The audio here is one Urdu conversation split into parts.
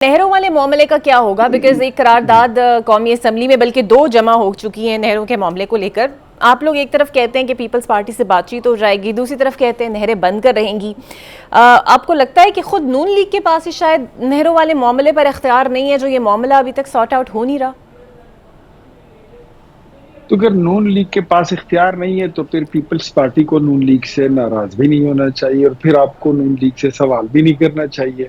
نہروں والے معاملے کا کیا ہوگا؟ بیکاز ایک قرارداد قومی اسمبلی میں بلکہ 2 جمع ہو چکی ہیں نہروں کے معاملے کو لے کر. آپ لوگ ایک طرف کہتے ہیں کہ پیپلز پارٹی سے بات چیت ہو جائے گی، دوسری طرف کہتے ہیں نہریں بند کر رہیں گی. آپ کو لگتا ہے کہ خود نون لیگ کے پاس ہی شاید نہروں والے معاملے پر اختیار نہیں ہے، جو یہ معاملہ ابھی تک سارٹ آؤٹ ہو نہیں رہا؟ تو اگر نون لیگ کے پاس اختیار نہیں ہے تو پھر پیپلز پارٹی کو نون لیگ سے ناراض بھی نہیں ہونا چاہیے، اور پھر آپ کو نون لیگ سے سوال بھی نہیں کرنا چاہیے.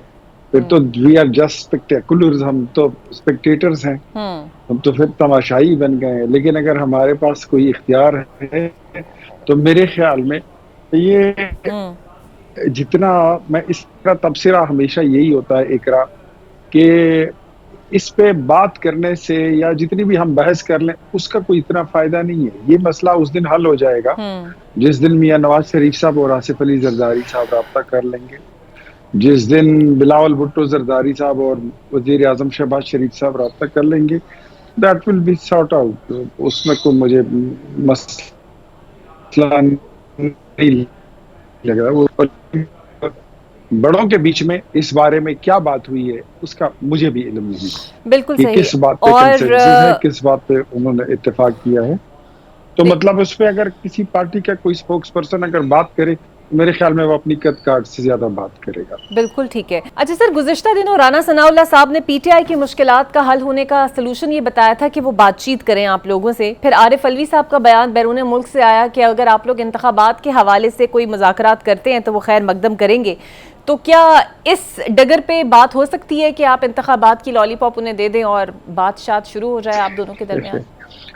پھر تو وی آر جسٹ اسپیکٹیکولرز، ہم تو اسپیکٹیٹرز ہیں، ہم تو پھر تماشائی بن گئے ہیں. لیکن اگر ہمارے پاس کوئی اختیار ہے تو میرے خیال میں یہ جتنا میں اس کا تبصرہ ہمیشہ یہی ہوتا ہے اقرا، کہ اس پہ بات کرنے سے یا جتنی بھی ہم بحث کر لیں اس کا کوئی اتنا فائدہ نہیں ہے. یہ مسئلہ اس دن حل ہو جائے گا جس دن میاں نواز شریف صاحب اور آصف علی زرداری صاحب رابطہ کر لیں گے، جس دن بلاول بھٹو زرداری صاحب اور وزیر اعظم شہباز شریف صاحب رابطہ کر لیں گے. That will be sort out. اس میں کوئی مجھے مسئلہ نہیں لگ رہا. وہ بڑوں کے بیچ میں اس بارے میں کیا بات ہوئی ہے اس کا مجھے بھی علم نہیں بالکل کہ صحیح. کس بات پہ اور کنسنسس ہے، کس بات پہ انہوں نے اتفاق کیا ہے. تو مطلب اس پہ اگر کسی پارٹی کا کوئی اسپوکس پرسن اگر بات کرے تو میرے خیال میں وہ اپنی قد کاٹ سے زیادہ بات کرے گا. بالکل ٹھیک ہے. اچھا سر، گزشتہ دنوں رانا ثناء اللہ صاحب نے پی ٹی آئی کی مشکلات کا حل ہونے کا سلوشن یہ بتایا تھا کہ وہ بات چیت کریں آپ لوگوں سے. پھر عارف علوی صاحب کا بیان بیرون ملک سے آیا کہ اگر آپ لوگ انتخابات کے حوالے سے کوئی مذاکرات کرتے ہیں تو وہ خیر مقدم کریں گے. تو کیا اس ڈگر پہ بات ہو سکتی ہے کہ آپ انتخابات کی لالی پاپ انہیں دے دیں اور بات شات شروع ہو جائے آپ دونوں کے درمیان؟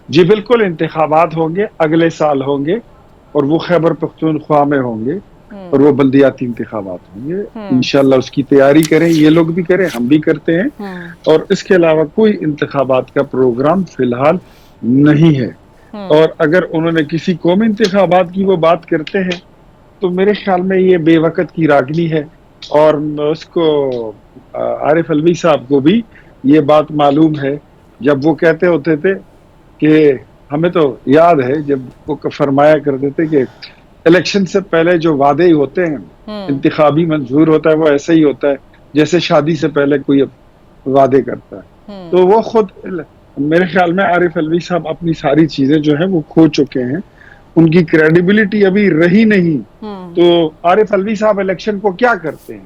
جی بالکل، انتخابات ہوں گے، اگلے سال ہوں گے، اور وہ خیبر پختونخوا میں ہوں گے، اور وہ بلدیاتی انتخابات ہوں گے. انشاءاللہ اس کی تیاری کریں، یہ لوگ بھی کریں، ہم بھی کرتے ہیں. اور اس کے علاوہ کوئی انتخابات کا پروگرام فی الحال نہیں ہے. اور اگر انہوں نے کسی قومی انتخابات کی وہ بات کرتے ہیں تو میرے خیال میں یہ بے وقت کی راگنی ہے. اور اس کو عارف علوی صاحب کو بھی یہ بات معلوم ہے. جب وہ کہتے ہوتے تھے کہ ہمیں تو یاد ہے جب وہ فرمایا کرتے تھے کہ الیکشن سے پہلے جو وعدے ہوتے ہیں، انتخابی منظور ہوتا ہے، وہ ایسے ہی ہوتا ہے جیسے شادی سے پہلے کوئی وعدے کرتا ہے. تو وہ خود میرے خیال میں عارف علوی صاحب اپنی ساری چیزیں جو ہیں وہ کھو چکے ہیں، ان کی کریڈیبلٹی ابھی رہی نہیں. تو عارف علوی صاحب الیکشن کو کیا کرتے ہیں،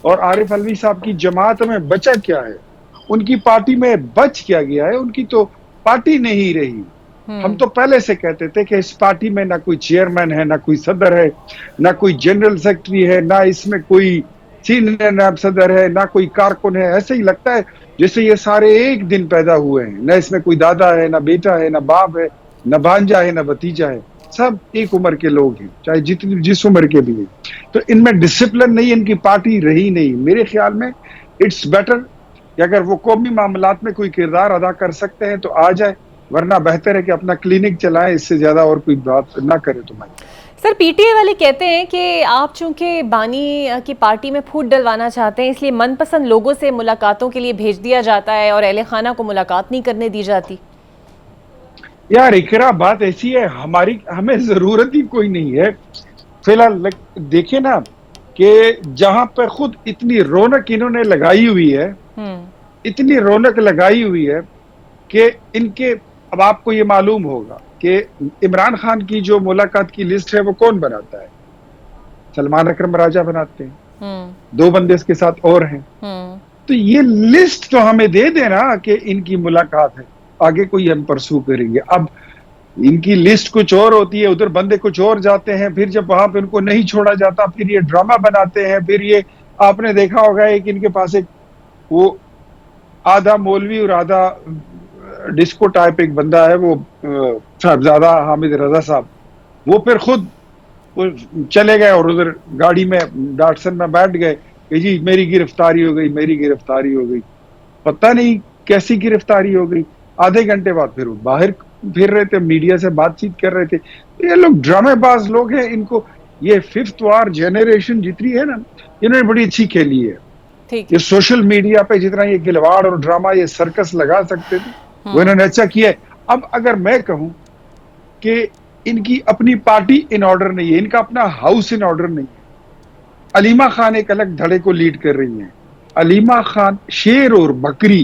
اور عارف علوی صاحب کی جماعت میں بچا کیا ہے، ان کی پارٹی میں بچ کیا گیا ہے؟ ان کی تو پارٹی نہیں رہی. ہم تو پہلے سے کہتے تھے کہ اس پارٹی میں نہ کوئی چیئرمین ہے، نہ کوئی صدر ہے، نہ کوئی جنرل سیکرٹری ہے، نہ اس میں کوئی سینئر نائب صدر ہے، نہ کوئی کارکن ہے. ایسے ہی لگتا ہے جیسے یہ سارے ایک دن پیدا ہوئے ہیں. نہ اس میں کوئی دادا ہے، نہ بیٹا ہے، نہ باپ ہے، نہ بھانجا ہے، نہ بھتیجا ہے. سب ایک عمر کے لوگ ہیں، چاہے جس عمر کے بھی ہیں. تو ان میں ڈسپلن نہیں، ان کی پارٹی رہی نہیں. میرے خیال میں اٹس بیٹر کہ اگر وہ قومی معاملات میں کوئی کردار ادا کر سکتے ہیں تو آ جائے، ورنہ بہتر ہے کہ اپنا کلینک چلائیں، اس سے زیادہ اور کوئی بات نہ کرے. تمہیں سر، پی ٹی آئی والے کہتے ہیں کہ آپ چونکہ بانی کی پارٹی میں پھوٹ ڈلوانا چاہتے ہیں، اس لیے من پسند لوگوں سے ملاقاتوں کے لیے بھیج دیا جاتا ہے اور اہل خانہ کو ملاقات نہیں کرنے دی جاتی. یار اقرا، بات ایسی ہے، ہمیں ضرورت ہی کوئی نہیں ہے فی الحال. دیکھیں نا کہ جہاں پہ خود اتنی رونق انہوں نے لگائی ہوئی ہے، اتنی رونق لگائی ہوئی ہے کہ ان کے، اب آپ کو یہ معلوم ہوگا کہ عمران خان کی جو ملاقات کی لسٹ ہے وہ کون بناتا ہے؟ سلمان اکرم راجہ بناتے ہیں. 2 بندے اس کے ساتھ اور ہیں. تو یہ لسٹ تو ہمیں دے دینا کہ ان کی ملاقات ہے، آگے کوئی ہم پرسو کریں گے. اب ان کی لسٹ کچھ اور ہوتی ہے، ادھر بندے کچھ اور جاتے ہیں، پھر جب وہاں پہ ان کو نہیں چھوڑا جاتا پھر یہ ڈرامہ بناتے ہیں. پھر یہ آپ نے دیکھا ہوگا کہ ان کے پاس ایک وہ آدھا مولوی اور آدھا ڈسکو ٹائپ ایک بندہ ہے، وہ صاحبزادہ حامد رضا صاحب. وہ پھر خود چلے گئے اور ادھر گاڑی میں ڈاٹسن میں بیٹھ گئے کہ جی میری گرفتاری ہو گئی، میری گرفتاری ہو گئی. پتہ نہیں کیسی گرفتاری ہو گئی. آدھے گھنٹے بعد پھر وہ باہر پھر رہے تھے، میڈیا سے بات چیت کر رہے تھے. یہ لوگ ڈرامے باز لوگ ہیں. ان کو یہ 5th وار جنریشن جتنی ہے نا، انہوں نے بڑی اچھی کھیلی ہے. یہ سوشل میڈیا پہ جتنا یہ گلواڑ اور ڈرامہ یہ سرکس لگا سکتے تھے وہ انہوں نے اچھا کیا ہے. اب اگر میں کہوں کہ ان کی اپنی پارٹی ان آرڈر نہیں ہے، ان کا اپنا ہاؤس ان آرڈر نہیں ہے. علیمہ خان ایک الگ دھڑے کو لیڈ کر رہی ہیں، علیمہ خان شیر اور بکری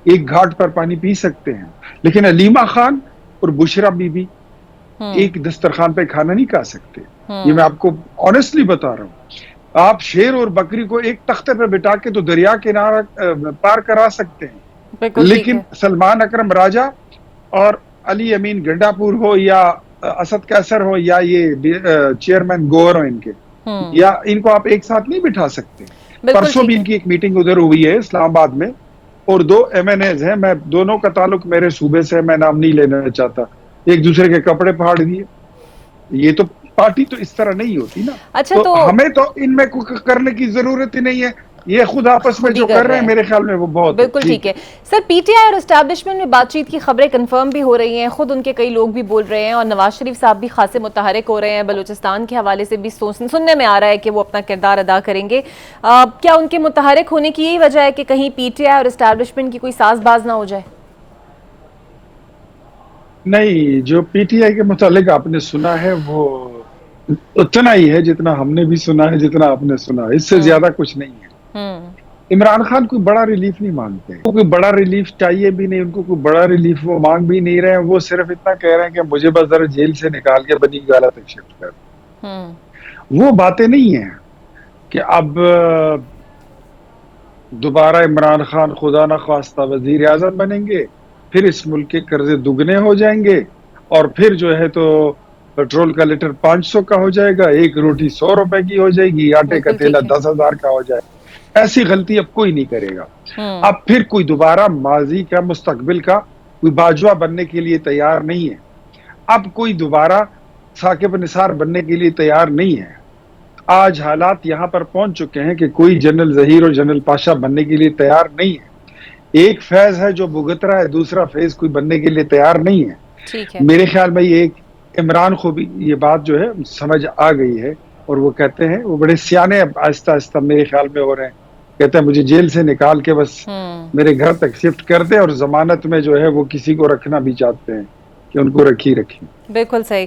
ایک گھاٹ پر پانی پی سکتے ہیں، لیکن علیمہ خان اور بشرا بی بی ایک دسترخوان پہ کھانا نہیں کھا سکتے. یہ میں آپ کو آنےسٹلی بتا رہا ہوں. آپ شیر اور بکری کو ایک تختے پہ بٹھا کے تو دریا کنارہ پار کرا سکتے ہیں، لیکن سلمان اکرم راجہ اور علی امین گنڈا پور ہو یا اسد کیسر ہو یا یہ چیئرمین گور ہو ان کے، یا ان کو آپ ایک ساتھ نہیں بٹھا سکتے. پرسوں بھی ان کی ایک میٹنگ ادھر ہوئی ہے اسلام آباد میں، اور 2 MNAs ہیں، میں دونوں کا تعلق میرے صوبے سے، میں نام نہیں لینا چاہتا، ایک دوسرے کے کپڑے پھاڑ دیے. یہ تو پارٹی تو اس طرح نہیں ہوتی نا. اچھا تو ہمیں تو ان میں کرنے کی ضرورت ہی نہیں ہے، یہ خود آپس میں جو کر رہے ہیں میرے خیال میں وہ بہت بالکل ٹھیک ہے. سر پی ٹی آئی اور اسٹیبلشمنٹ میں بات چیت کی خبریں کنفرم بھی ہو رہی ہیں، خود ان کے کئی لوگ بھی بول رہے ہیں، اور نواز شریف صاحب بھی خاصے متحرک ہو رہے ہیں، بلوچستان کے حوالے سے بھی سننے میں آ رہا ہے کہ وہ اپنا کردار ادا کریں گے. کیا ان کے متحرک ہونے کی یہی وجہ ہے کہ کہیں پی ٹی آئی اور اسٹیبلشمنٹ کی کوئی ساز باز نہ ہو جائے؟ نہیں، جو پی ٹی آئی کے متعلق آپ نے سنا ہے وہ اتنا ہی ہے جتنا ہم نے بھی سنا ہے، جتنا آپ نے سنا ہے، اس سے زیادہ کچھ نہیں ہے. عمران خان کوئی بڑا ریلیف نہیں مانگتے، کوئی بڑا ریلیف چاہیے بھی نہیں، ان کو کوئی بڑا ریلیف وہ مانگ بھی نہیں رہے ہیں. وہ صرف اتنا کہہ رہے ہیں کہ مجھے بس ذرا جیل سے نکال کے بنی گالہ تک شفٹ کر. وہ باتیں نہیں ہیں کہ اب دوبارہ عمران خان خدا نخواستہ وزیر اعظم بنیں گے، پھر اس ملک کے قرضے دگنے ہو جائیں گے، اور پھر جو ہے تو پیٹرول کا لیٹر 500 کا ہو جائے گا، ایک روٹی 100 روپے کی ہو جائے گی، آٹے کا تیلہ 10,000 کا ہو جائے گا. ایسی غلطی اب کوئی نہیں کرے گا. اب پھر کوئی دوبارہ ماضی کا مستقبل کا کوئی باجوہ بننے کے لیے تیار نہیں ہے. اب کوئی دوبارہ ثاقب نثار بننے کے لیے تیار نہیں ہے. آج حالات یہاں پر پہنچ چکے ہیں کہ کوئی جنرل ظہیر اور جنرل پاشا بننے کے لیے تیار نہیں ہے. ایک فیض ہے جو بھگت رہا ہے، دوسرا فیض کوئی بننے کے لیے تیار نہیں ہے. میرے خیال میں یہ ایک عمران کو بھی یہ بات جو ہے سمجھ آ گئی ہے، اور وہ کہتے ہیں، وہ بڑے سیانے آہستہ آہستہ میرے خیال میں ہو رہے ہیں. کہتے ہیں مجھے جیل سے نکال کے بس میرے گھر تک شفٹ کر دیں، اور ضمانت میں جو ہے وہ کسی کو رکھنا بھی چاہتے ہیں کہ ان کو رکھی. بالکل صحیح.